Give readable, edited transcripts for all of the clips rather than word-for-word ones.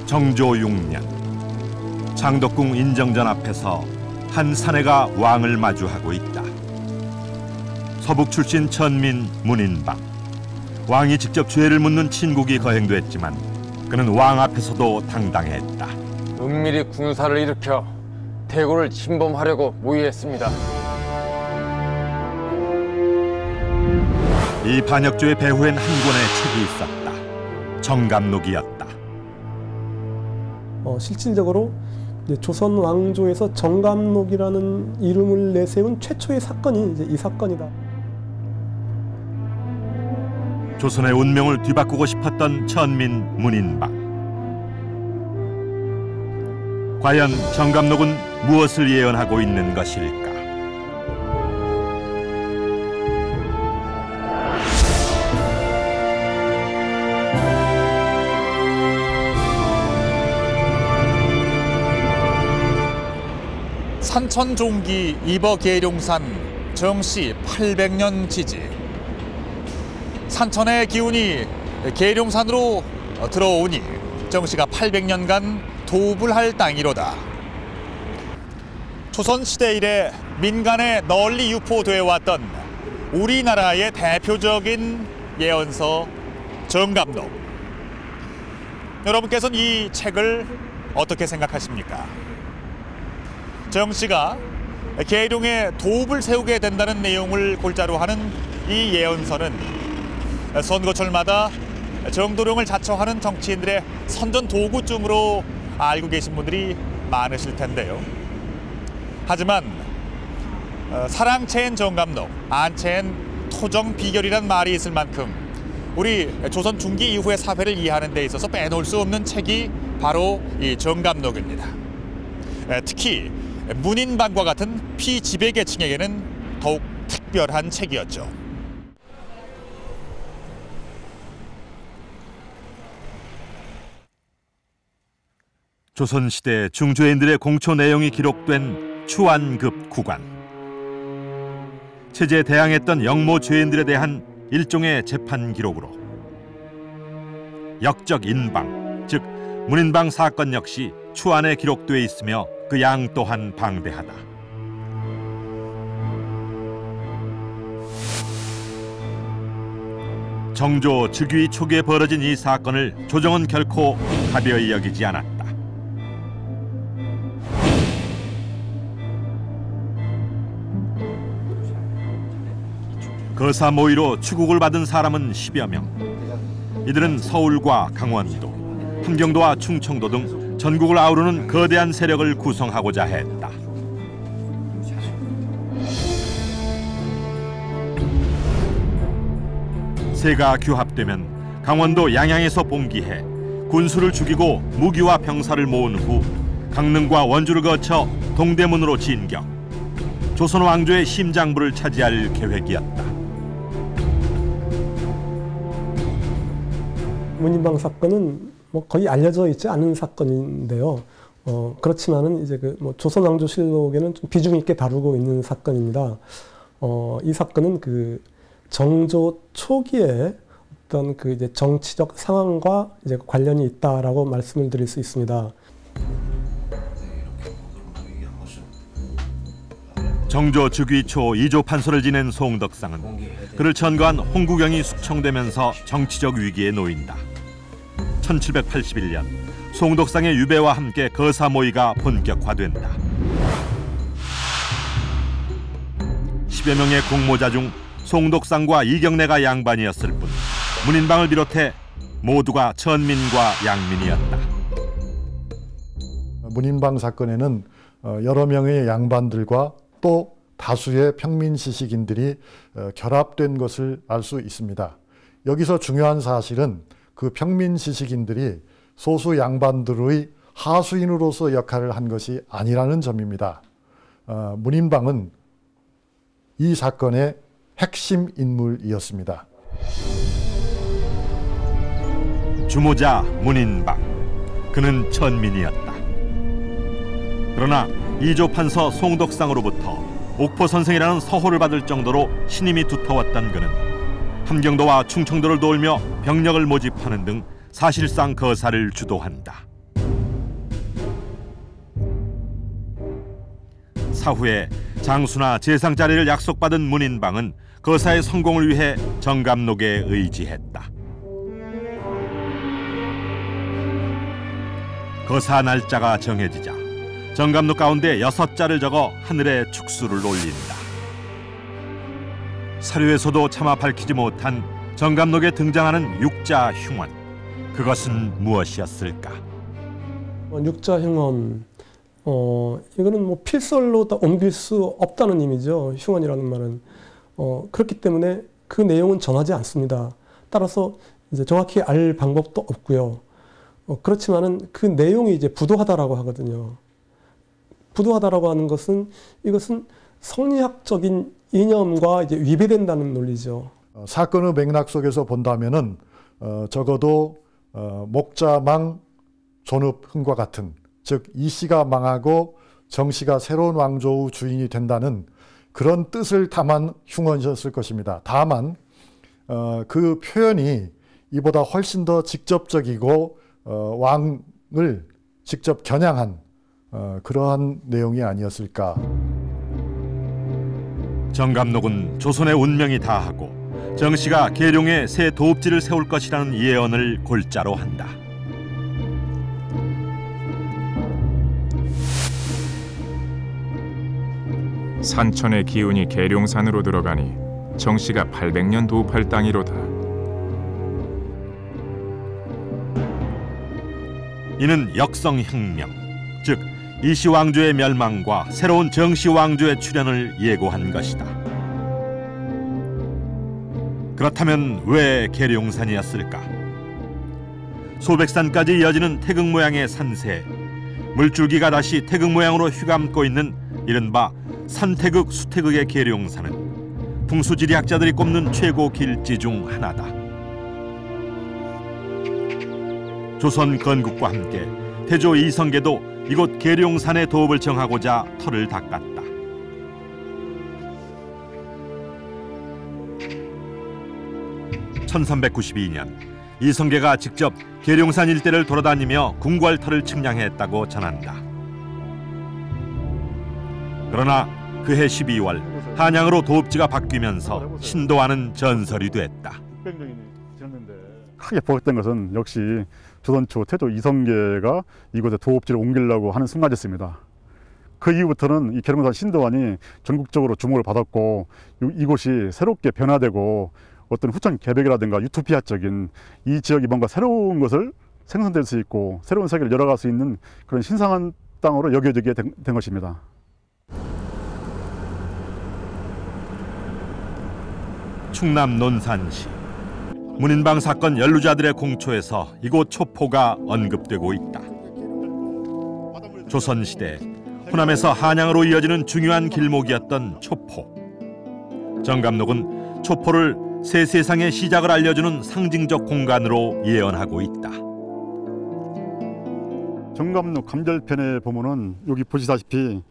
정조 6년 장덕궁 인정전 앞에서 한 사내가 왕을 마주하고 있다. 서북 출신 천민 문인방. 왕이 직접 죄를 묻는 친국이 거행됐지만 그는 왕 앞에서도 당당했다. 은밀히 군사를 일으켜 대고를 침범하려고 모의했습니다. 이 반역죄의 배후엔 한 권의 책이 있었다. 정감록이었다. 실질적으로 이제 조선 왕조에서 정감록이라는 이름을 내세운 최초의 사건이 이제 이 사건이다. 조선의 운명을 뒤바꾸고 싶었던 천민 문인방. 과연 정감록은 무엇을 예언하고 있는 것일까? 산천종기 이버계룡산 정씨 800년 지지. 산천의 기운이 계룡산으로 들어오니 정씨가 800년간 도읍을 할 땅이로다. 조선시대 이래 민간에 널리 유포되어 왔던 우리나라의 대표적인 예언서 정감록. 여러분께서는 이 책을 어떻게 생각하십니까? 정씨가 계룡에 도읍을 세우게 된다는 내용을 골자로 하는 이 예언서는 선거철마다 정도령을 자처하는 정치인들의 선전 도구쯤으로 알고 계신 분들이 많으실 텐데요. 하지만 사랑체엔 정감록, 안체엔 토정 비결이란 말이 있을 만큼 우리 조선 중기 이후의 사회를 이해하는 데 있어서 빼놓을 수 없는 책이 바로 이 정감록입니다. 특히 문인방과 같은 피지배계층에게는 더욱 특별한 책이었죠. 조선시대 중죄인들의 공초 내용이 기록된 추안급 구관. 체제에 대항했던 영모 죄인들에 대한 일종의 재판 기록으로 역적 인방, 즉 문인방 사건 역시 추안에 기록돼 있으며 그 양 또한 방대하다. 정조 즉위 초기에 벌어진 이 사건을 조정은 결코 가벼이 여기지 않았다. 거사 모의로 추국을 받은 사람은 10여 명. 이들은 서울과 강원도, 함경도와 충청도 등 전국을 아우르는 거대한 세력을 구성하고자 했다. 세가 규합되면 강원도 양양에서 봉기해 군수를 죽이고 무기와 병사를 모은 후 강릉과 원주를 거쳐 동대문으로 진격. 조선 왕조의 심장부를 차지할 계획이었다. 문인방 사건은 거의 알려져 있지 않은 사건인데요. 그렇지만은 이제 조선 왕조실록에는 좀 비중 있게 다루고 있는 사건입니다. 이 사건은 그 정조 초기에 어떤 이제 정치적 상황과 이제 관련이 있다라고 말씀을 드릴 수 있습니다. 정조 즉위 초 2조 판서를 지낸 송덕상은 그를 천거한 홍구경이 숙청되면서 정치적 위기에 놓인다. 1781년 송덕상의 유배와 함께 거사 모의가 본격화된다. 10여 명의 공모자 중 송덕상과 이경래가 양반이었을 뿐 문인방을 비롯해 모두가 천민과 양민이었다. 문인방 사건에는 여러 명의 양반들과 또 다수의 평민 시식인들이 결합된 것을 알 수 있습니다. 여기서 중요한 사실은 그 평민 시식인들이 소수 양반들의 하수인으로서 역할을 한 것이 아니라는 점입니다. 문인방은 이 사건의 핵심 인물이었습니다. 주모자 문인방, 그는 천민이었다. 그러나 2조 판서 송덕상으로부터 옥포 선생이라는 서호를 받을 정도로 신임이 두터웠던 그는 함경도와 충청도를 돌며 병력을 모집하는 등 사실상 거사를 주도한다. 사후에 장수나 제상 자리를 약속받은 문인방은 거사의 성공을 위해 정감록에 의지했다. 거사 날짜가 정해지자 정감록 가운데 6자를 적어 하늘에 축수를 올린다. 사료에서도 차마 밝히지 못한 정감록에 등장하는 육자 흉원. 그것은 무엇이었을까? 육자 흉원, 이거는 뭐 필설로 다 옮길 수 없다는 의미죠. 흉원이라는 말은. 그렇기 때문에 그 내용은 전하지 않습니다. 따라서 이제 정확히 알 방법도 없고요. 그렇지만은 그 내용이 이제 부도하다라고 하거든요. 부도하다라고 하는 것은 이것은 성리학적인 이념과 이제 위배된다는 논리죠. 사건의 맥락 속에서 본다면은 적어도 목자망 존업흥과 같은, 즉 이씨가 망하고 정씨가 새로운 왕조의 주인이 된다는 그런 뜻을 담은 흉언이었을 것입니다. 다만 그 표현이 이보다 훨씬 더 직접적이고 왕을 직접 겨냥한 그러한 내용이 아니었을까. 정감록은 조선의 운명이 다하고 정씨가 계룡에 새 도읍지를 세울 것이라는 예언을 골자로 한다. 산천의 기운이 계룡산으로 들어가니 정씨가 800년 도읍할 땅이로다. 이는 역성혁명, 즉 이씨 왕조의 멸망과 새로운 정씨 왕조의 출현을 예고한 것이다. 그렇다면 왜 계룡산이었을까? 소백산까지 이어지는 태극 모양의 산세, 물줄기가 다시 태극 모양으로 휘감고 있는 이른바 산태극 수태극의 계룡산은 풍수지리학자들이 꼽는 최고 길지 중 하나다. 조선 건국과 함께 태조 이성계도 이곳 계룡산의 도읍을 정하고자 터를 닦았다. (1392년) 이성계가 직접 계룡산 일대를 돌아다니며 궁궐터를 측량했다고 전한다. 그러나 그해 12월 한양으로 도읍지가 바뀌면서 신도하는 전설이 됐다. 크게 보였던 것은 역시 조선 초 태조 이성계가 이곳에 도읍지를 옮기려고 하는 순간이었습니다. 그 이후부터는 이 계룡산 신도안이 전국적으로 주목을 받았고 이곳이 새롭게 변화되고 어떤 후천 개벽이라든가 유토피아적인 이 지역이 뭔가 새로운 것을 생성될 수 있고 새로운 세계를 열어갈 수 있는 그런 신성한 땅으로 여겨지게 된 것입니다. 충남 논산시 문인방 사건 연루자들의 공초에서 이곳 초포가 언급되고 있다. 조선시대 호남에서 한양으로 이어지는 중요한 길목이었던 초포. 정감록은 초포를 새 세상의 시작을 알려주는 상징적 공간으로 예언하고 있다. 정감록 감절편에 보면은 여기 보시다시피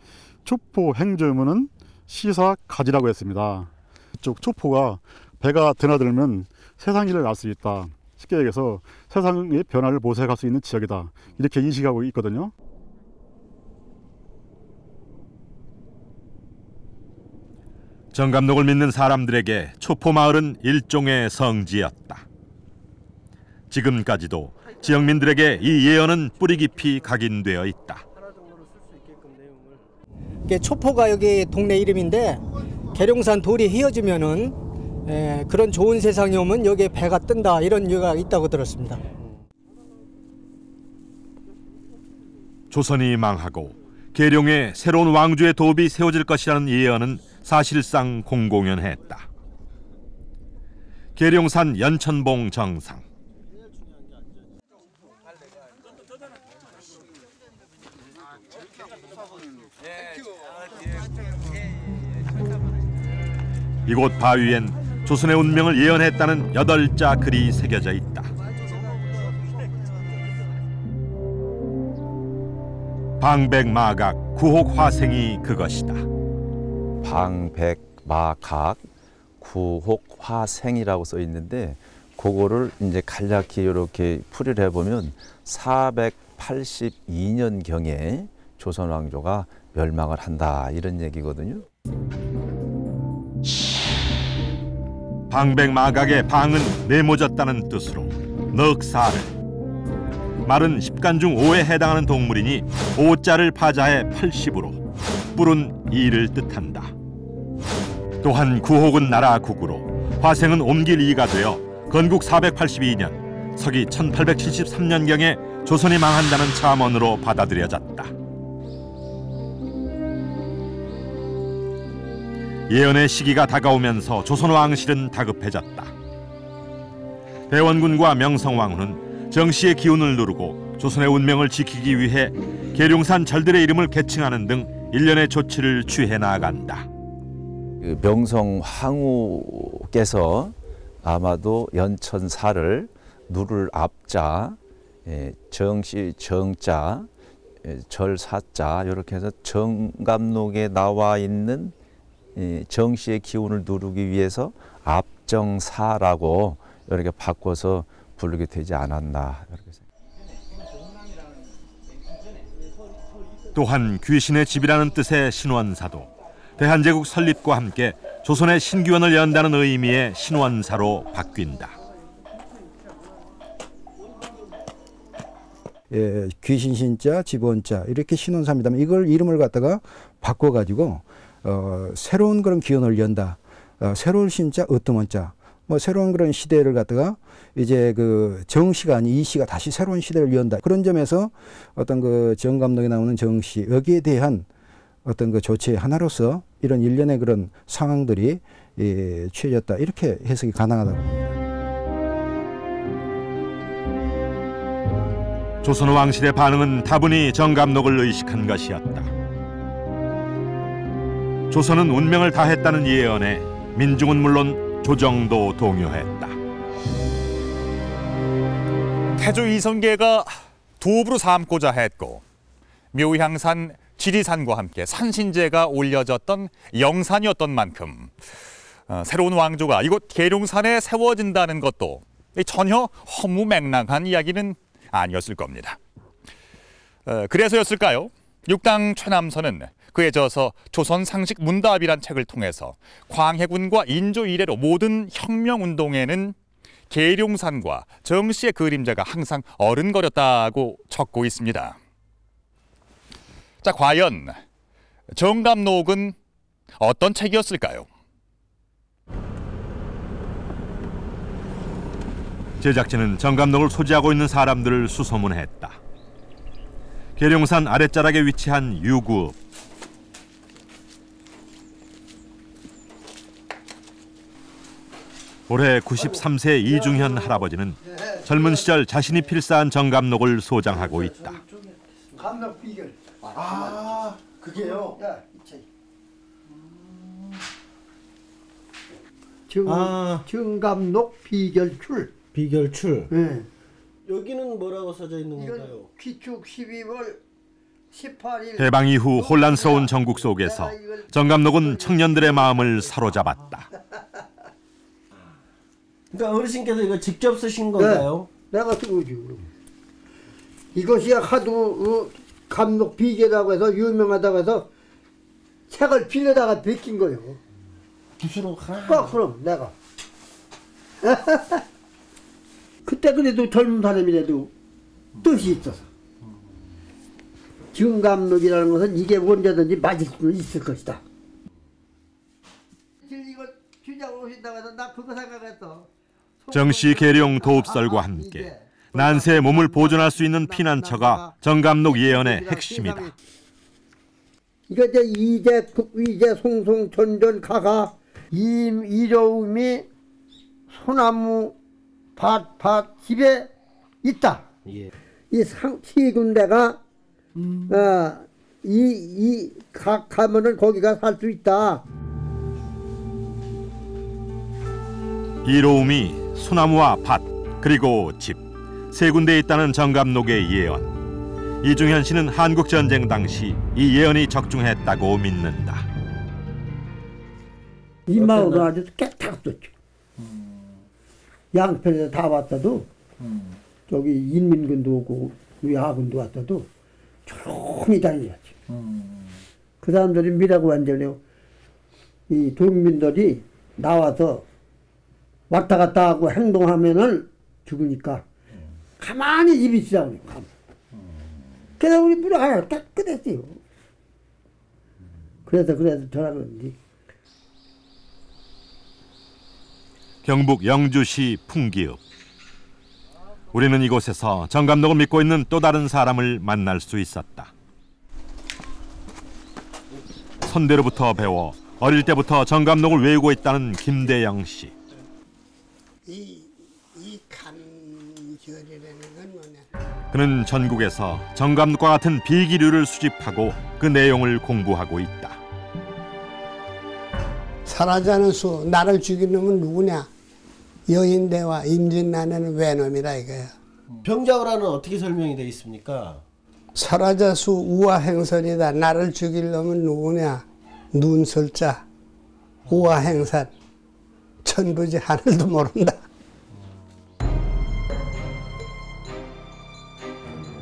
초포 행저문은 시사가지라고 했습니다. 이쪽 초포가 배가 드나들면 세상 일을 알 수 있다. 쉽게 얘기해서 세상의 변화를 모색할 수 있는 지역이다. 이렇게 인식하고 있거든요. 정감록을 믿는 사람들에게 초포마을은 일종의 성지였다. 지금까지도 지역민들에게 이 예언은 뿌리 깊이 각인되어 있다. 초포가 여기 동네 이름인데 계룡산 돌이 휘어지면은 그런 좋은 세상이 오면 여기에 배가 뜬다 이런 이유가 있다고 들었습니다. 조선이 망하고 계룡에 새로운 왕조의 도읍이 세워질 것이라는 예언은 사실상 공공연했다. 계룡산 연천봉 정상. 이곳 바위엔 조선의 운명을 예언했다는 8자 글이 새겨져 있다. 방백마각 구혹화생이 그것이다. 방백마각 구혹화생이라고 써 있는데 그거를 이제 간략히 이렇게 풀이를 해보면 482년 경에 조선 왕조가 멸망을 한다 이런 얘기거든요. 방백마각의 방은 내모졌다는 뜻으로 넉사를, 말은 10간 중 5에 해당하는 동물이니 5자를 파자해 80으로 뿔은 2를 뜻한다. 또한 구혹은 나라 국으로, 화생은 옮길 2가 되어 건국 482년 서기 1873년경에 조선이 망한다는 잠언으로 받아들여졌다. 예언의 시기가 다가오면서 조선 왕실은 다급해졌다. 대원군과 명성왕후는 정씨의 기운을 누르고 조선의 운명을 지키기 위해 계룡산 절들의 이름을 계칭하는 등 일련의 조치를 취해 나간다. 명성황후께서 아마도 연천사를 누를 앞자, 정씨 정자, 절사자 이렇게 해서 정감록에 나와 있는 정씨의 기운을 누르기 위해서 앞정사라고 이렇게 바꿔서 부르게 되지 않았나. 또한 귀신의 집이라는 뜻의 신원사도 대한제국 설립과 함께 조선의 신기원을 연다는 의미의 신원사로 바뀐다. 예, 귀신신자, 집원자 이렇게 신원사입니다. 이걸 이름을 갖다가 바꿔가지고 새로운 그런 기원을 연다. 새로운 신자, 으뜸원자. 뭐 새로운 그런 시대를 갖다가 이제 그 정씨가 아닌 이씨가 다시 새로운 시대를 연다. 그런 점에서 어떤 그 정감록에 나오는 정씨 여기에 대한 어떤 그 조치의 하나로서 이런 일련의 그런 상황들이 취해졌다. 이렇게 해석이 가능하다고 봅니다. 조선 왕실의 반응은 다분히 정감록을 의식한 것이었다. 조선은 운명을 다했다는 예언에 민중은 물론 조정도 동요했다. 태조 이성계가 도읍으로 삼고자 했고 묘향산, 지리산과 함께 산신제가 올려졌던 영산이었던 만큼 새로운 왕조가 이곳 계룡산에 세워진다는 것도 전혀 허무맹랑한 이야기는 아니었을 겁니다. 그래서였을까요? 육당 최남선은 그에 져서 조선 상식 문답이란 책을 통해서 광해군과 인조 이래로 모든 혁명운동에는 계룡산과 정씨의 그림자가 항상 어른거렸다고 적고 있습니다. 자, 과연 정감록은 어떤 책이었을까요? 제작진은 정감록을 소지하고 있는 사람들을 수소문했다. 계룡산 아랫자락에 위치한 유구. 올해 93세 이중현 할아버지는 젊은 시절 자신이 필사한 정감록을 소장하고 있다. 감독 비결. 아, 그게요? 정감록 비결출. 비결출. 네. 여기는 뭐라고 써져 있는 건가요? 귀축 12월 18일. 해방 이후 혼란스러운 전국 속에서 정감록은 청년들의 마음을 사로잡았다. 그러니까 어르신께서 이거 직접 쓰신 건가요? 네, 내가 쓰고지. 이것이 하도 감록 비결이라고 해서 유명하다고 해서 책을 빌려다가 베낀 거예요. 붓으로 그럼 내가. 그때 그래도 젊은 사람이라도 뜻이 있어서. 정감록이라는 것은 이게 언제든지 맞을 수 있을 것이다. 이걸 주자고 오신다고 해서 나 그거 생각했어. 정씨 계룡 도읍설과 함께 난세의 몸을 보존할 수 있는 피난처가 정감록 예언의 핵심이다. 이거 이제 송송 전전 가가 이로움이 소나무 밭 집에 있다. 예. 이 세 군데가 가면은 거기가 살 수 있다. 이로움이 소나무와 밭 그리고 집 세 군데에 있다는 정감록의 예언. 이중현 씨는 한국전쟁 당시 이 예언이 적중했다고 믿는다. 이 마을은 아주 깨끗했죠. 양편에서 다 왔다도 저기 인민군도 오고 우리 하군도 왔다도 조용히 다니었지. 그 사람들이 미라고 완전히 이 동민들이 나와서 왔다 갔다 하고 행동하면은 죽으니까 가만히 입이 있으라고 그래. 그래서 우리 미라가 깨끗했어요. 그래서 저라 그런지. 경북 영주시 풍기읍. 우리는 이곳에서 정감독을 믿고 있는 또 다른 사람을 만날 수 있었다. 선대로부터 배워 어릴 때부터 정감독을 외우고 있다는 김대영 씨. 이 간절이라는 건 뭐냐? 그는 전국에서 정감독과 같은 비기류를 수집하고 그 내용을 공부하고 있다. 사라자는 수, 나를 죽이는 놈은 누구냐? 여인대와 임진란에는 외놈이라 이거야. 병자호란은 어떻게 설명이 되어 있습니까? 사라자수 우화행선이다. 나를 죽일 놈은 누구냐? 눈설자 우화행선. 천부지 하늘도 모른다.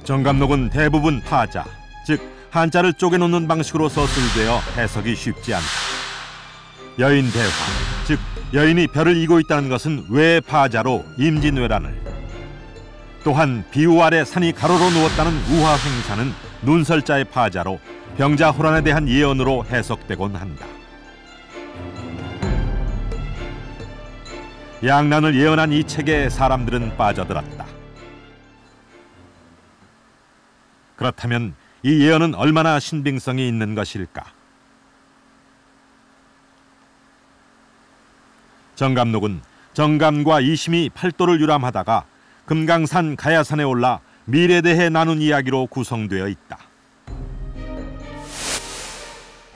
정감독은 대부분 파자, 즉 한자를 쪼개놓는 방식으로 서술되어 해석이 쉽지 않다. 여인대화, 즉 여인이 별을 이고 있다는 것은 외파자로 임진왜란을, 또한 비우 아래 산이 가로로 누웠다는 우화횡산은 눈설자의 파자로 병자호란에 대한 예언으로 해석되곤 한다. 양난을 예언한 이 책에 사람들은 빠져들었다. 그렇다면 이 예언은 얼마나 신빙성이 있는 것일까? 정감록은 정감과 이심이 팔도를 유람하다가 금강산 가야산에 올라 밀에 대해 나눈 이야기로 구성되어 있다.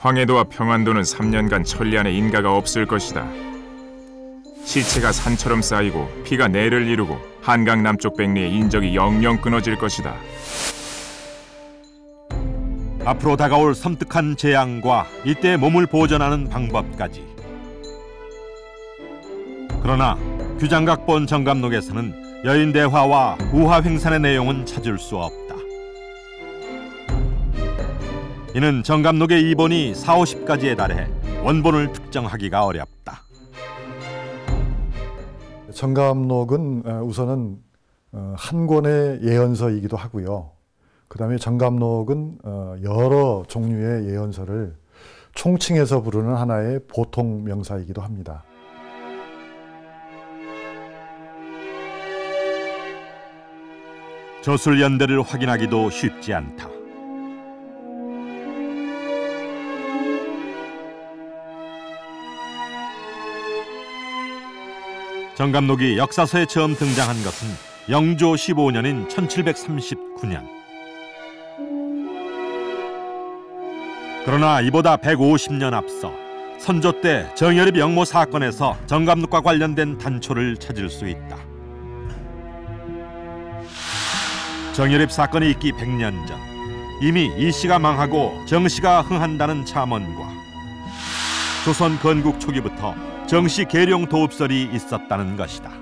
황해도와 평안도는 3년간 천리 안에 인가가 없을 것이다. 시체가 산처럼 쌓이고 피가 내를 이루고 한강 남쪽 백리의 인적이 영영 끊어질 것이다. 앞으로 다가올 섬뜩한 재앙과 이때 몸을 보존하는 방법까지. 그러나 규장각본 정감록에서는 여인대화와 우화횡산의 내용은 찾을 수 없다. 이는 정감록의 이본이 40~50가지에 달해 원본을 특정하기가 어렵다. 정감록은 우선은 한 권의 예언서이기도 하고요. 그 다음에 정감록은 여러 종류의 예언서를 총칭해서 부르는 하나의 보통 명사이기도 합니다. 저술 연대를 확인하기도 쉽지 않다. 정감록이 역사서에 처음 등장한 것은 영조 15년인 1739년. 그러나 이보다 150년 앞서 선조 때 정여립 영모 사건에서 정감록과 관련된 단초를 찾을 수 있다. 정여립 사건이 있기 100년 전, 이미 이씨가 망하고 정씨가 흥한다는 잠언과 조선 건국 초기부터 정씨 계룡 도읍설이 있었다는 것이다.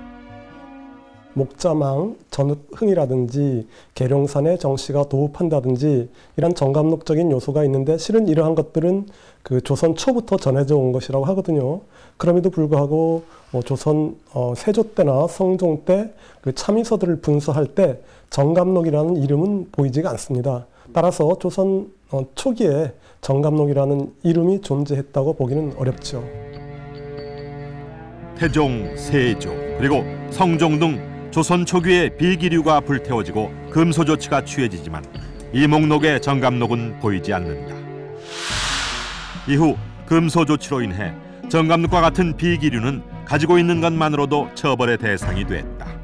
목자망, 전흥이라든지 계룡산에 정씨가 도읍한다든지 이런 정감록적인 요소가 있는데 실은 이러한 것들은 그 조선 초부터 전해져 온 것이라고 하거든요. 그럼에도 불구하고 조선 세조 때나 성종 때 그 참의서들을 분서할 때 정감록이라는 이름은 보이지가 않습니다. 따라서 조선 초기에 정감록이라는 이름이 존재했다고 보기는 어렵죠. 태종, 세조, 그리고 성종 등 조선 초기에 비기류가 불태워지고 금소 조치가 취해지지만 이 목록의 정감록은 보이지 않는다. 이후 금소 조치로 인해 정감록과 같은 비기류는 가지고 있는 것만으로도 처벌의 대상이 됐다.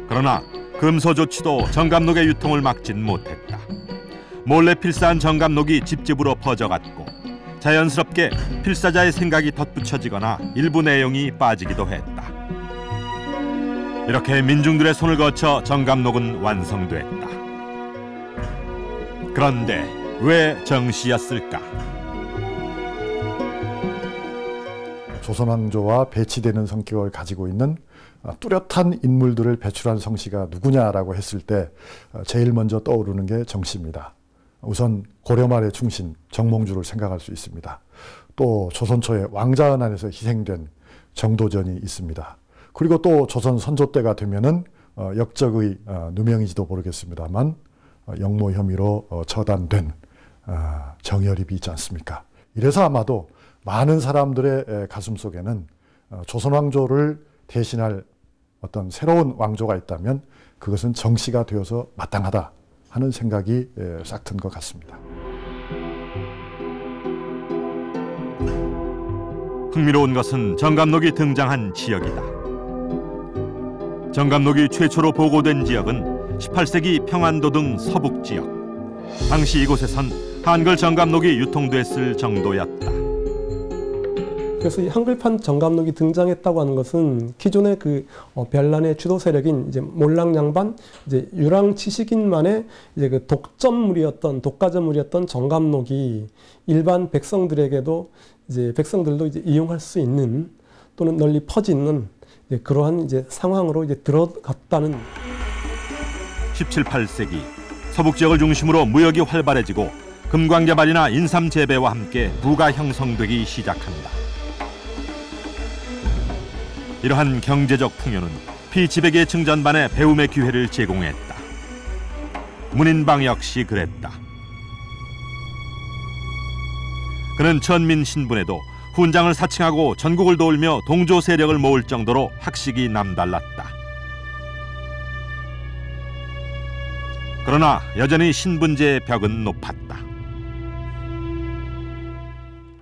그러나 금소 조치도 정감록의 유통을 막진 못했다. 몰래 필사한 정감록이 집집으로 퍼져갔고 자연스럽게 필사자의 생각이 덧붙여지거나 일부 내용이 빠지기도 했다. 이렇게 민중들의 손을 거쳐 정감록은 완성됐다. 그런데 왜 정씨였을까? 조선왕조와 배치되는 성격을 가지고 있는 뚜렷한 인물들을 배출한 성씨가 누구냐라고 했을 때 제일 먼저 떠오르는 게 정씨입니다. 우선 고려 말의 충신 정몽주를 생각할 수 있습니다. 또 조선 초에 왕자은 안에서 희생된 정도전이 있습니다. 그리고 또 조선 선조 때가 되면은 역적의 누명인지도 모르겠습니다만 역모 혐의로 처단된 정여립이 있지 않습니까? 이래서 아마도 많은 사람들의 가슴 속에는 조선 왕조를 대신할 어떤 새로운 왕조가 있다면 그것은 정씨가 되어서 마땅하다 하는 생각이 싹 든 것 같습니다. 흥미로운 것은 정감록이 등장한 지역이다. 정감록이 최초로 보고된 지역은 18세기 평안도 등 서북 지역. 당시 이곳에선 한글 정감록이 유통됐을 정도였다. 그래서 이 한글판 정감록이 등장했다고 하는 것은 기존의 그 별난의 주도 세력인 이제 몰랑양반, 이제 유랑 지식인만의 이제 그 독과점물이었던 정감록이 일반 백성들에게도 이제 백성들도 이제 이용할 수 있는 또는 널리 퍼지는 이제 그러한 이제 상황으로 이제 들어갔다는. 17, 18세기 서북 지역을 중심으로 무역이 활발해지고 금광개발이나 인삼 재배와 함께 부가 형성되기 시작한다. 이러한 경제적 풍요는 피지배계층 전반에 배움의 기회를 제공했다. 문인방 역시 그랬다. 그는 천민 신분에도 훈장을 사칭하고 전국을 돌며 동조 세력을 모을 정도로 학식이 남달랐다. 그러나 여전히 신분제의 벽은 높았다.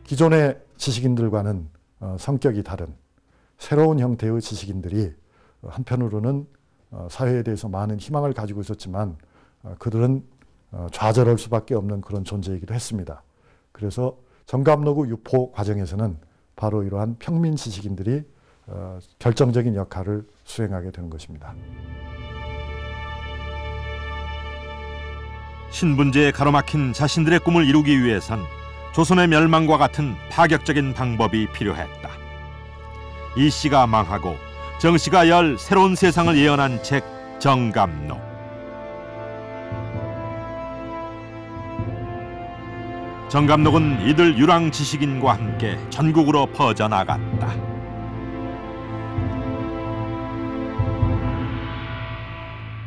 기존의 지식인들과는 성격이 다른 새로운 형태의 지식인들이 한편으로는 사회에 대해서 많은 희망을 가지고 있었지만 그들은 좌절할 수밖에 없는 그런 존재이기도 했습니다. 그래서 정감록의 유포 과정에서는 바로 이러한 평민 지식인들이 결정적인 역할을 수행하게 되는 것입니다. 신분제에 가로막힌 자신들의 꿈을 이루기 위해선 조선의 멸망과 같은 파격적인 방법이 필요했다. 이 씨가 망하고 정 씨가 열 새로운 세상을 예언한 책 정감록. 정감록은 이들 유랑 지식인과 함께 전국으로 퍼져나갔다.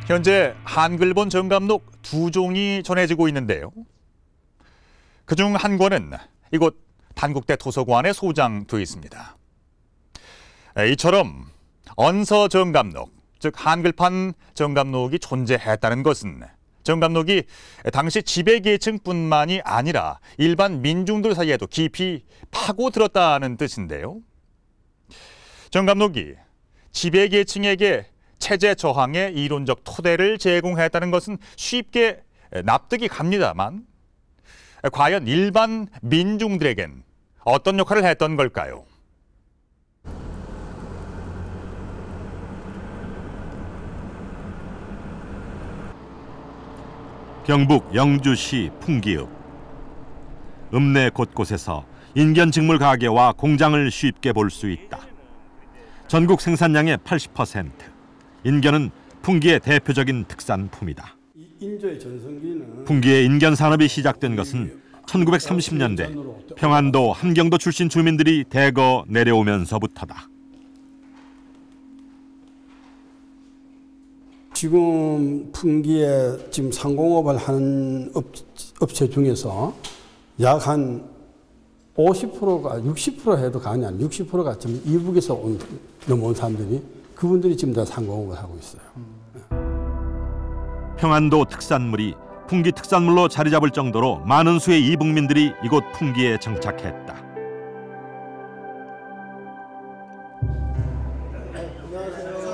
현재 한글본 정감록 2종이 전해지고 있는데요. 그중 한 권은 이곳 단국대 도서관에 소장되어 있습니다. 이처럼 언서 정감록, 즉 한글판 정감록이 존재했다는 것은 정감록이 당시 지배계층뿐만이 아니라 일반 민중들 사이에도 깊이 파고들었다는 뜻인데요. 정감록이 지배계층에게 체제 저항의 이론적 토대를 제공했다는 것은 쉽게 납득이 갑니다만 과연 일반 민중들에겐 어떤 역할을 했던 걸까요? 경북 영주시 풍기읍. 읍내 곳곳에서 인견직물 가게와 공장을 쉽게 볼 수 있다. 전국 생산량의 80%. 인견은 풍기의 대표적인 특산품이다. 풍기의 인견 산업이 시작된 것은 1930년대 평안도 함경도 출신 주민들이 대거 내려오면서부터다. 지금 풍기에 지금 상공업을 하는 업체 중에서 약 한 50%가 60% 해도 과언이 아니라 60%가 지금 이북에서 넘어온 사람들이 그분들이 지금 다 상공업을 하고 있어요. 평안도 특산물이 풍기 특산물로 자리 잡을 정도로 많은 수의 이북민들이 이곳 풍기에 정착했다.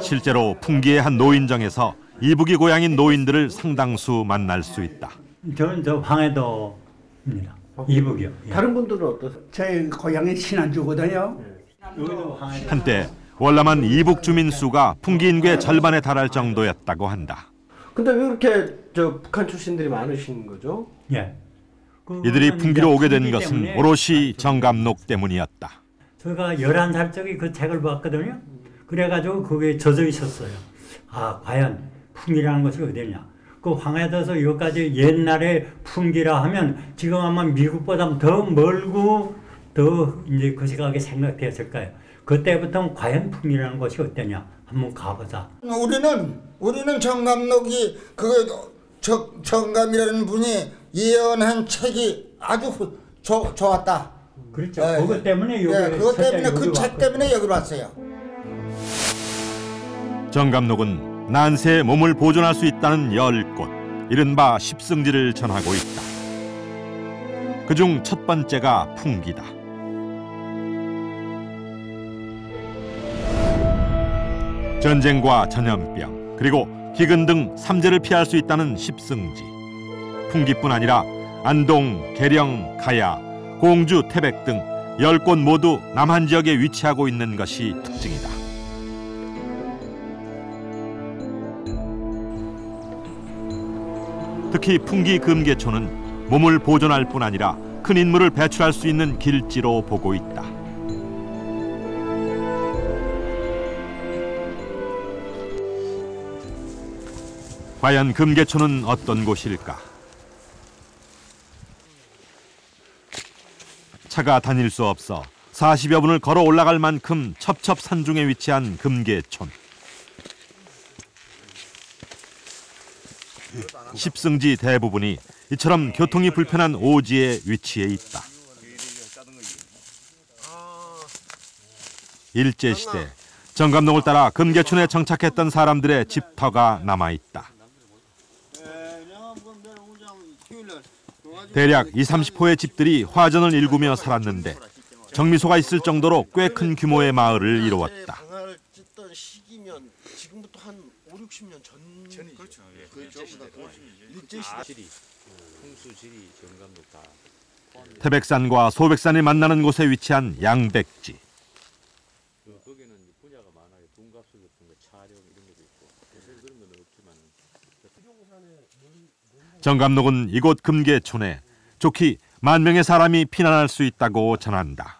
실제로 풍기의 한 노인정에서 이북이 고향인 노인들을 상당수 만날 수 있다. 저는 저 황해도입니다. 이북이요. 다른 분들은 어떠세요? 제 고향이 신안주거든요. 한때 월남한 이북 주민 수가 풍기 인구의 절반에 달할 정도였다고 한다. 근데 왜 그렇게 북한 출신들이 많으신 거죠? 예. 이들이 풍기로 오게 된 것은 오롯이 정감록 때문이었다. 제가 11살 적에 그 책을 봤거든요. 그래가지고 거기에 젖어 있었어요. 아, 과연 풍기라는 것이 어디냐. 그 황해도에서 여기까지 옛날에 풍기라 하면 지금 아마 미국보다 더 멀고 더 이제 그 시각에 생각되었을 거예요. 그때부터는 과연 풍기라는 것이 어떠냐. 한번 가보자. 우리는 정감독이 정감이라는 분이 예언한 책이 아주 좋았다. 그렇죠. 그것 때문에 여기 그것 때문에 그 책 때문에 여기로 왔어요. 정감독은 난세에 몸을 보존할 수 있다는 10곳, 이른바 십승지를 전하고 있다. 그중 첫 번째가 풍기다. 전쟁과 전염병, 그리고 기근 등 삼재를 피할 수 있다는 십승지. 풍기뿐 아니라 안동, 계령, 가야, 공주, 태백 등 10곳 모두 남한 지역에 위치하고 있는 것이 특징이다. 특히 풍기 금계초는 몸을 보존할 뿐 아니라 큰 인물을 배출할 수 있는 길지로 보고 있다. 과연 금계초는 어떤 곳일까? 차가 다닐 수 없어 40여 분을 걸어 올라갈 만큼 첩첩산중에 위치한 금계촌. 십승지 대부분이 이처럼 교통이 불편한 오지에 위치해 있다. 일제시대 정감독을 따라 금계촌에 정착했던 사람들의 집터가 남아있다. 대략 20-30호의 집들이 화전을 일구며 살았는데 정미소가 있을 정도로 꽤 큰 규모의 마을을 이루었다. 시기면 지금부터 한 5-60년 전이죠. 그렇죠. 일제시대. 풍수지리 정감독 다. 태백산과 소백산이 만나는 곳에 위치한 양백지. 거기는 분야가 많아요. 돈값술 같은 거 촬영 이런 것도 있고. 요새 그런 건 없지만. 정감독은 이곳 금계촌에 좋기 10,000명의 사람이 피난할 수 있다고 전한다.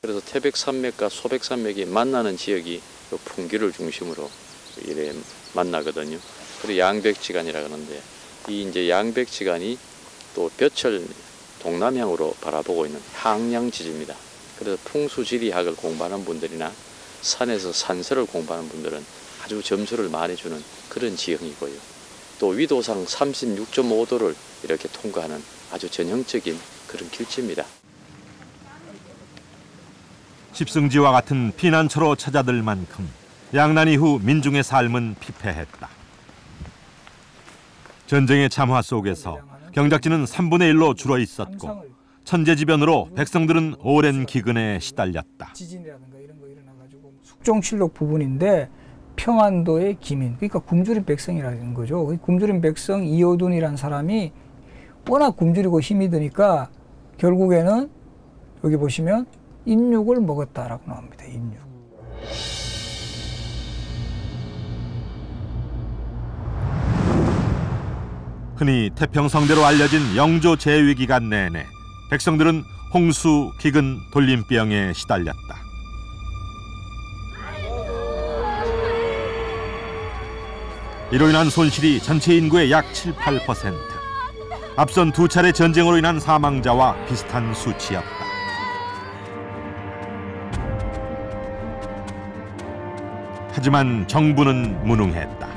그래서 태백산맥과 소백산맥이 만나는 지역이 풍기를 중심으로 이래 만나거든요. 그리고 양백지간이라 그러는데 이 이제 양백지간이 또 볕을 동남향으로 바라보고 있는 향양지지입니다. 그래서 풍수지리학을 공부하는 분들이나 산에서 산서를 공부하는 분들은 아주 점수를 많이 주는 그런 지형이고요. 또 위도상 36.5도를 이렇게 통과하는 아주 전형적인 그런 길지입니다. 십승지와 같은 피난처로 찾아들 만큼 양난 이후 민중의 삶은 피폐했다. 전쟁의 참화 속에서 경작지는 3분의 1로 줄어 있었고 천재지변으로 백성들은 오랜 기근에 시달렸다. 지진이라든가 이런 거 일어나가지고 숙종실록 부분인데 평안도의 기민, 그러니까 굶주린 백성이라는 거죠. 굶주린 백성 이호둔이라는 사람이 워낙 굶주리고 힘이 드니까 결국에는 여기 보시면 인육을 먹었다라고 나옵니다. 인육. 흔히 태평성대로 알려진 영조 제위 기간 내내 백성들은 홍수, 기근, 돌림병에 시달렸다. 이로 인한 손실이 전체 인구의 약 7-8%. 앞선 2차례 전쟁으로 인한 사망자와 비슷한 수치였다. 하지만 정부는 무능했다.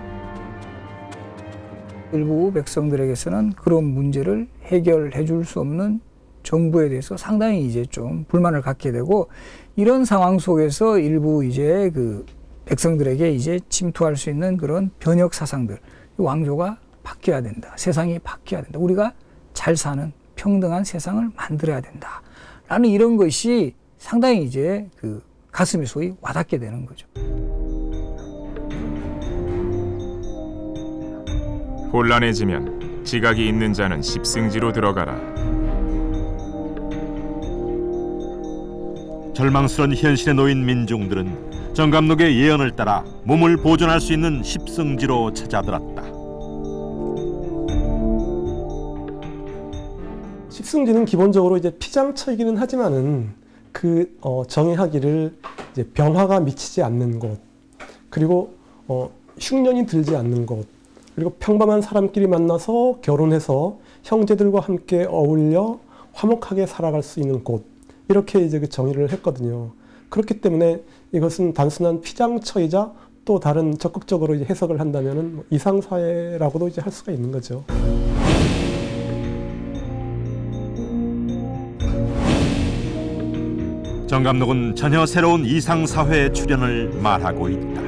일부 백성들에게서는 그런 문제를 해결해 줄 수 없는 정부에 대해서 상당히 이제 좀 불만을 갖게 되고, 이런 상황 속에서 일부 이제 그 백성들에게 이제 침투할 수 있는 그런 변혁 사상들, 왕조가 바뀌어야 된다, 세상이 바뀌어야 된다, 우리가 잘 사는 평등한 세상을 만들어야 된다 라는 이런 것이 상당히 이제 그 가슴에 소위 와닿게 되는 거죠. 혼란해지면 지각이 있는 자는 십승지로 들어가라. 절망스런 현실에 놓인 민중들은 정감독의 예언을 따라 몸을 보존할 수 있는 십승지로 찾아들었다. 십승지는 기본적으로 이제 피장처이기는 하지만은 그 정의하기를 이제 병화가 미치지 않는 곳, 그리고 흉년이 들지 않는 곳, 그리고 평범한 사람끼리 만나서 결혼해서 형제들과 함께 어울려 화목하게 살아갈 수 있는 곳, 이렇게 이제 그 정의를 했거든요. 그렇기 때문에 이것은 단순한 피장처이자 또 다른 적극적으로 이제 해석을 한다면은 이상사회라고도 이제 할 수가 있는 거죠. 정감록은 전혀 새로운 이상사회의 출현을 말하고 있다.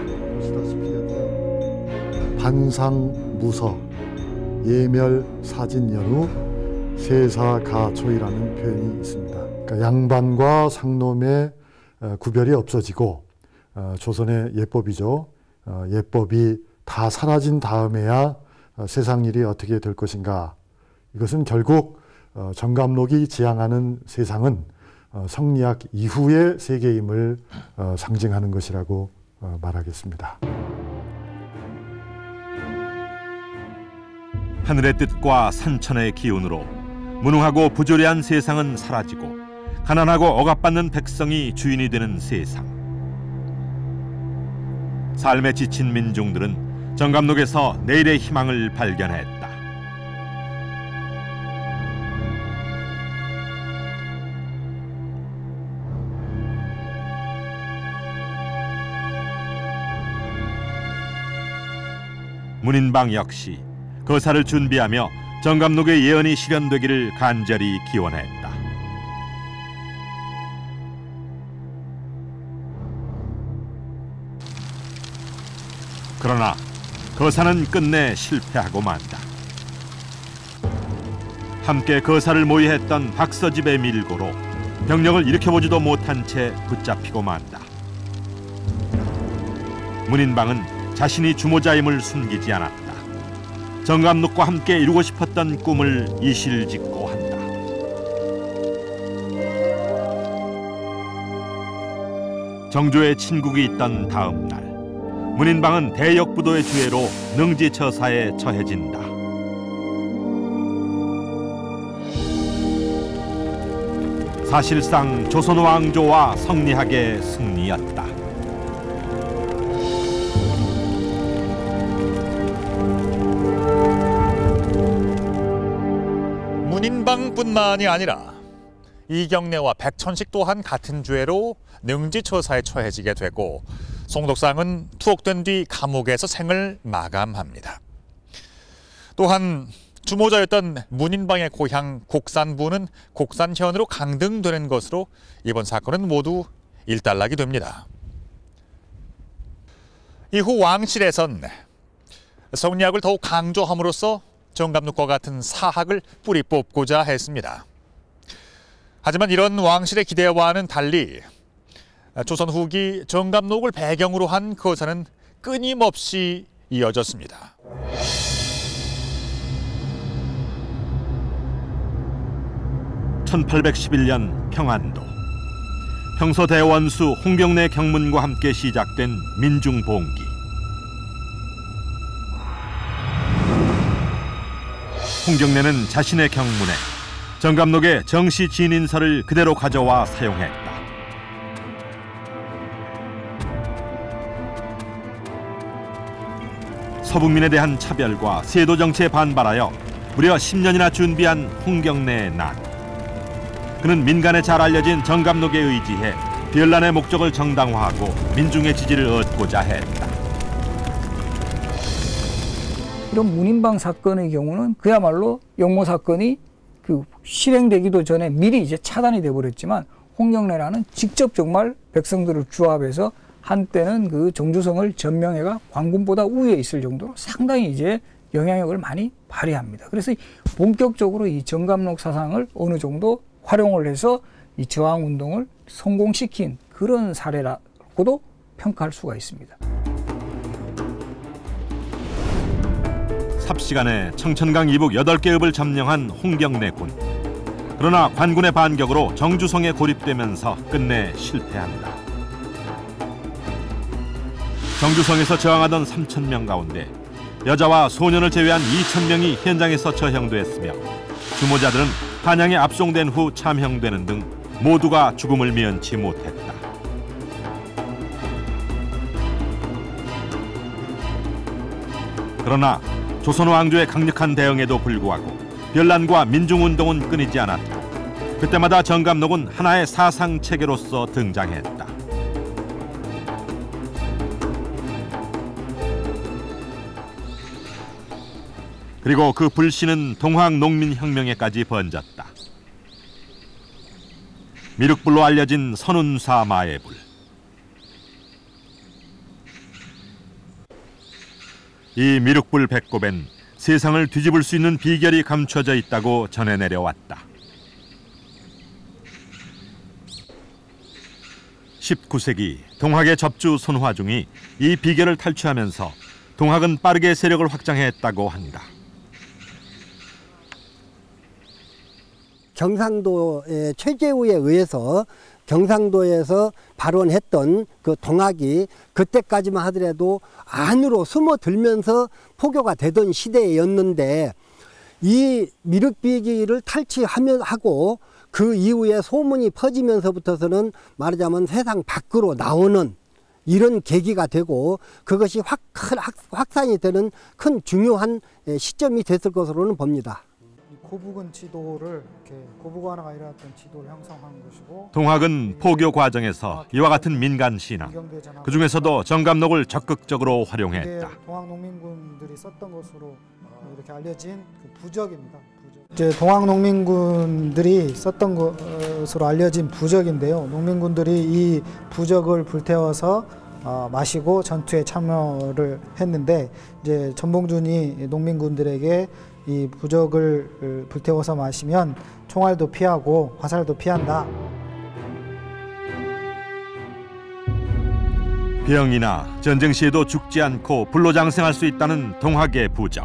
반상무서 예멸사진연후 세사가초이라는 표현이 있습니다. 그러니까 양반과 상놈의 구별이 없어지고 조선의 예법이죠. 예법이 다 사라진 다음에야 세상 일이 어떻게 될 것인가. 이것은 결국 정감록이 지향하는 세상은 성리학 이후의 세계임을 상징하는 것이라고 말하겠습니다. 하늘의 뜻과 산천의 기운으로 무능하고 부조리한 세상은 사라지고 가난하고 억압받는 백성이 주인이 되는 세상. 삶에 지친 민중들은 정감록에서 내일의 희망을 발견했다. 문인방 역시 거사를 준비하며 정감록의 예언이 실현되기를 간절히 기원했다. 그러나 거사는 끝내 실패하고 만다. 함께 거사를 모의했던 박서집의 밀고로 병력을 일으켜보지도 못한 채 붙잡히고 만다. 문인방은 자신이 주모자임을 숨기지 않았다. 정감록과 함께 이루고 싶었던 꿈을 이실직고 한다. 정조의 친국이 있던 다음 날, 문인방은 대역부도의 주해로 능지처사에 처해진다. 사실상 조선 왕조와 성리학의 승리였다. 문인방뿐만이 아니라 이경래와 백천식 또한 같은 죄로 능지처사에 처해지게 되고 송독상은 투옥된 뒤 감옥에서 생을 마감합니다. 또한 주모자였던 문인방의 고향 곡산부는 곡산현으로 강등되는 것으로 이번 사건은 모두 일단락이 됩니다. 이후 왕실에선 성리학을 더욱 강조함으로써 정감록과 같은 사학을 뿌리 뽑고자 했습니다. 하지만 이런 왕실의 기대와는 달리 조선 후기 정감록을 배경으로 한 거사는 끊임없이 이어졌습니다. (1811년) 평안도 평서대원수 홍경래 경문과 함께 시작된 민중봉기. 홍경래는 자신의 경문에 정감록의 정시 진인서를 그대로 가져와 사용했다. 서북민에 대한 차별과 세도 정치에 반발하여 무려 10년이나 준비한 홍경래의 난. 그는 민간에 잘 알려진 정감록에 의지해 비열란의 목적을 정당화하고 민중의 지지를 얻고자 했다. 이런 문인방 사건의 경우는 그야말로 영모 사건이 실행되기도 전에 미리 이제 차단이 돼 버렸지만 홍경래라는 직접 정말 백성들을 규합해서 한때는 그 정주성을 전명해가 관군보다 우위에 있을 정도로 상당히 이제 영향력을 많이 발휘합니다. 그래서 본격적으로 이 정감록 사상을 어느 정도 활용을 해서 이 저항 운동을 성공시킨 그런 사례라고도 평가할 수가 있습니다. 삽시간에 청천강 이북 8개 읍을 점령한 홍경래군. 그러나 관군의 반격으로 정주성에 고립되면서 끝내 실패한다. 정주성에서 저항하던 3,000명 가운데 여자와 소년을 제외한 2,000명이 현장에서 처형됐으며 주모자들은 한양에 압송된 후 참형되는 등 모두가 죽음을 면치 못했다. 그러나 조선 왕조의 강력한 대응에도 불구하고 변란과 민중운동은 끊이지 않았다. 그때마다 정감록은 하나의 사상 체계로서 등장했다. 그리고 그 불씨는 동학농민혁명에까지 번졌다. 미륵불로 알려진 선운사 마애불. 이 미륵불 배꼽엔 세상을 뒤집을 수 있는 비결이 감춰져 있다고 전해 내려왔다. 19세기 동학의 접주 손화중이 이 비결을 탈취하면서 동학은 빠르게 세력을 확장했다고 한다. 경상도의 최재우에 의해서 경상도에서 발원했던 그 동학이 그때까지만 하더라도 안으로 숨어들면서 포교가 되던 시대였는데 이 미륵비기를 탈취하고 그 이후에 소문이 퍼지면서부터서는 말하자면 세상 밖으로 나오는 이런 계기가 되고 그것이 확산이 되는 큰 중요한 시점이 됐을 것으로는 봅니다. 고북은 지도를 이렇게 고북완화가 일어났던 지도를 형성한 것이고 동학은 포교 과정에서 이와 같은 민간 신앙, 그 중에서도 정감록을 적극적으로 활용했다. 동학 농민군들이 썼던 것으로 이렇게 알려진 그 부적입니다. 이제 동학 농민군들이 썼던 것으로 알려진 부적인데요. 농민군들이 이 부적을 불태워서 마시고 전투에 참여를 했는데 이제 전봉준이 농민군들에게 이 부적을 불태워서 마시면 총알도 피하고 화살도 피한다. 병이나 전쟁 시에도 죽지 않고 불로장생할 수 있다는 동학의 부적.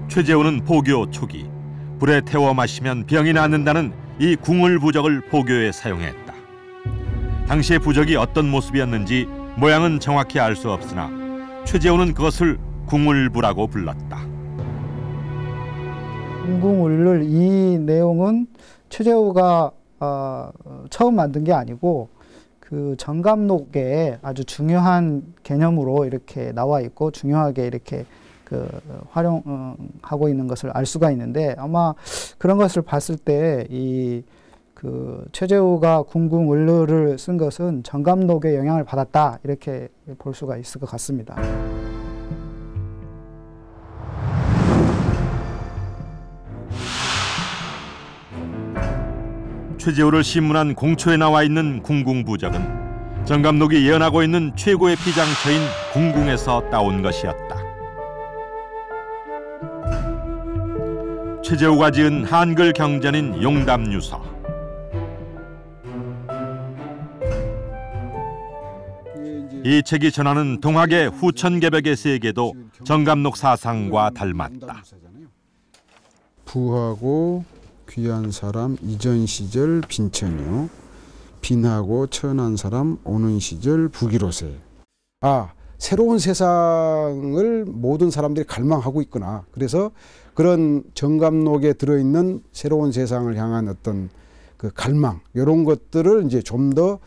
최재우는 포교 초기 불에 태워 마시면 병이 낫는다는 이 궁을 부적을 포교에 사용했다. 당시의 부적이 어떤 모습이었는지 모양은 정확히 알 수 없으나 최재우는 그것을 궁울부라고 불렀다. 궁궁울을 이 내용은 최재우가 처음 만든 게 아니고 그 정감록에 아주 중요한 개념으로 이렇게 나와 있고 중요하게 이렇게 그 활용하고 있는 것을 알 수가 있는데 아마 그런 것을 봤을 때 이 그 최재우가 궁궁울을 쓴 것은 정감록의 영향을 받았다 이렇게 볼 수가 있을 것 같습니다. 최재우를 신문한 공초에 나와 있는 궁궁부적은 정감록이 예언하고 있는 최고의 피장처인 궁궁에서 따온 것이었다. 최재우가 지은 한글 경전인 용담유서. 이 책이 전하는 동학의 후천개벽의 세계도 정감록 사상과 닮았다. 부하고 귀한 사람 이전 시절 빈천이요 빈하고 천한 사람 오는 시절 부기로세. 아, 새로운 세상을 모든 사람들이 갈망하고 있구나. 그래서 그런 정감록에 들어있는 새로운 세상을 향한 어떤 그 갈망 이런 것들을 이제 좀 더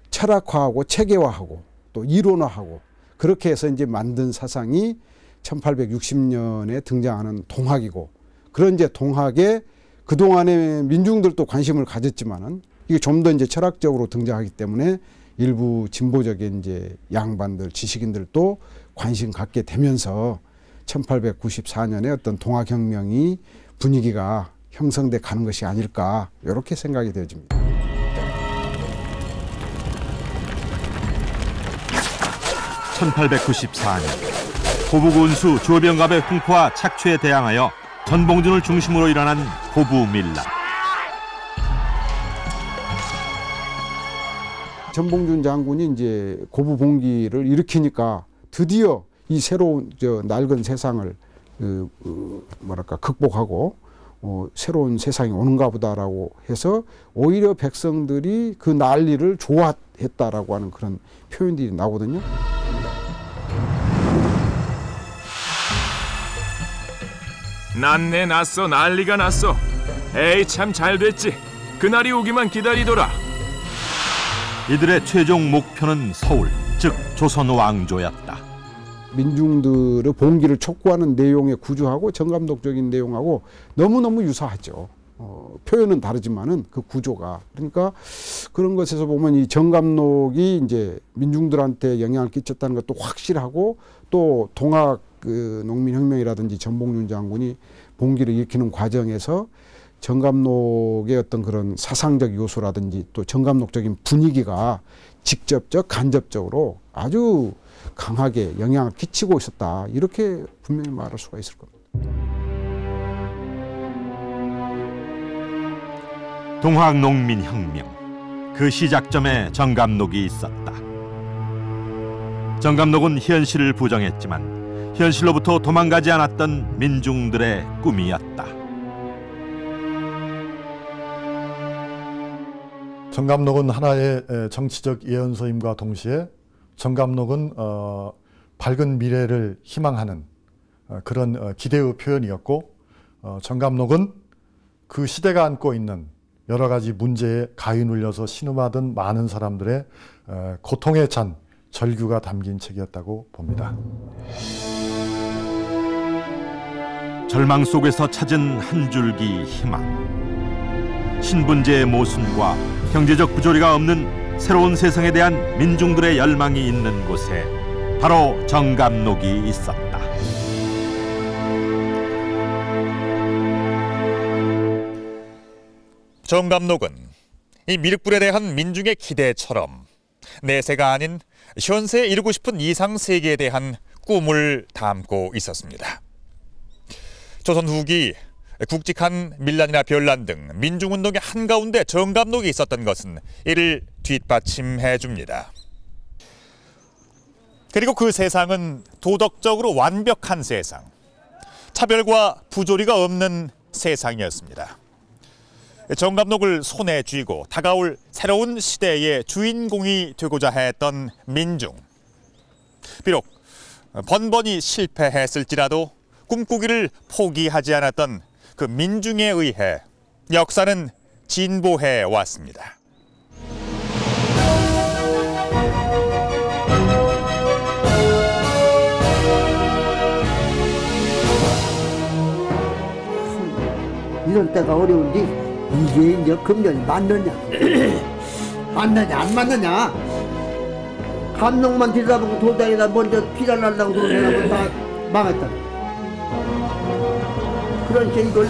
철학화하고 체계화하고 또 이론화하고 그렇게 해서 이제 만든 사상이 1860년에 등장하는 동학이고 그런 이제 동학에 그동안에 민중들도 관심을 가졌지만은 이게 좀 더 이제 철학적으로 등장하기 때문에 일부 진보적인 이제 양반들, 지식인들도 관심 갖게 되면서 1894년에 어떤 동학혁명이 분위기가 형성돼 가는 것이 아닐까 이렇게 생각이 되어집니다. (1894년) 고북운수 조병갑의 횡포와 착취에 대항하여 전봉준을 중심으로 일어난 고부밀란. 전봉준 장군이 이제 고부봉기를 일으키니까 드디어 이 새로운 낡은 세상을 뭐랄까 극복하고 새로운 세상이 오는가 보다라고 해서 오히려 백성들이 그 난리를 좋아했다라고 하는 그런 표현들이 나오거든요. 났네 났어 난리가 났어. 에이 참 잘됐지. 그날이 오기만 기다리더라. 이들의 최종 목표는 서울, 즉 조선 왕조였다. 민중들의 봉기를 촉구하는 내용의 구조하고 정감독적인 내용하고 너무너무 유사하죠. 표현은 다르지만은 그 구조가. 그러니까 그런 것에서 보면 이 정감록이 이제 민중들한테 영향을 끼쳤다는 것도 확실하고, 또 동학 그 농민혁명이라든지 전봉준 장군이 봉기를 일으키는 과정에서 정감록의 어떤 그런 사상적 요소라든지 또 정감록적인 분위기가 직접적 간접적으로 아주 강하게 영향을 끼치고 있었다, 이렇게 분명히 말할 수가 있을 겁니다. 동학농민혁명, 그 시작점에 정감록이 있었다. 정감록은 현실을 부정했지만 현실로부터 도망가지 않았던 민중들의 꿈이었다. 정감록은 하나의 정치적 예언서임과 동시에 정감록은 밝은 미래를 희망하는 그런 기대의 표현이었고, 정감록은 그 시대가 안고 있는 여러 가지 문제에 가위 눌려서 신음하던 많은 사람들의 고통에 찬 절규가 담긴 책이었다고 봅니다. 절망 속에서 찾은 한 줄기 희망. 신분제의 모순과 경제적 부조리가 없는 새로운 세상에 대한 민중들의 열망이 있는 곳에 바로 정감록이 있었다. 정감록은 이 밀국불에 대한 민중의 기대처럼 내세가 아닌 현세에 이루고 싶은 이상 세계에 대한 꿈을 담고 있었습니다. 조선 후기 굵직한 밀란이나 변란 등 민중운동의 한가운데 정감록이 있었던 것은 이를 뒷받침해 줍니다. 그리고 그 세상은 도덕적으로 완벽한 세상, 차별과 부조리가 없는 세상이었습니다. 정감록을 손에 쥐고 다가올 새로운 시대의 주인공이 되고자 했던 민중. 비록 번번이 실패했을지라도 꿈꾸기를 포기하지 않았던 그 민중에 의해 역사는 진보해 왔습니다. 이런 때가 어려운데 이게 이제 금년이 맞느냐 맞느냐 안 맞느냐, 감독만 들여다보고 도당에다 먼저 비난하려고 그러는 다 망했다. 그러니까 이걸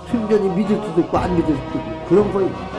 순전히 믿을 수도 있고 안 믿을 수도 있고 그런 거예요.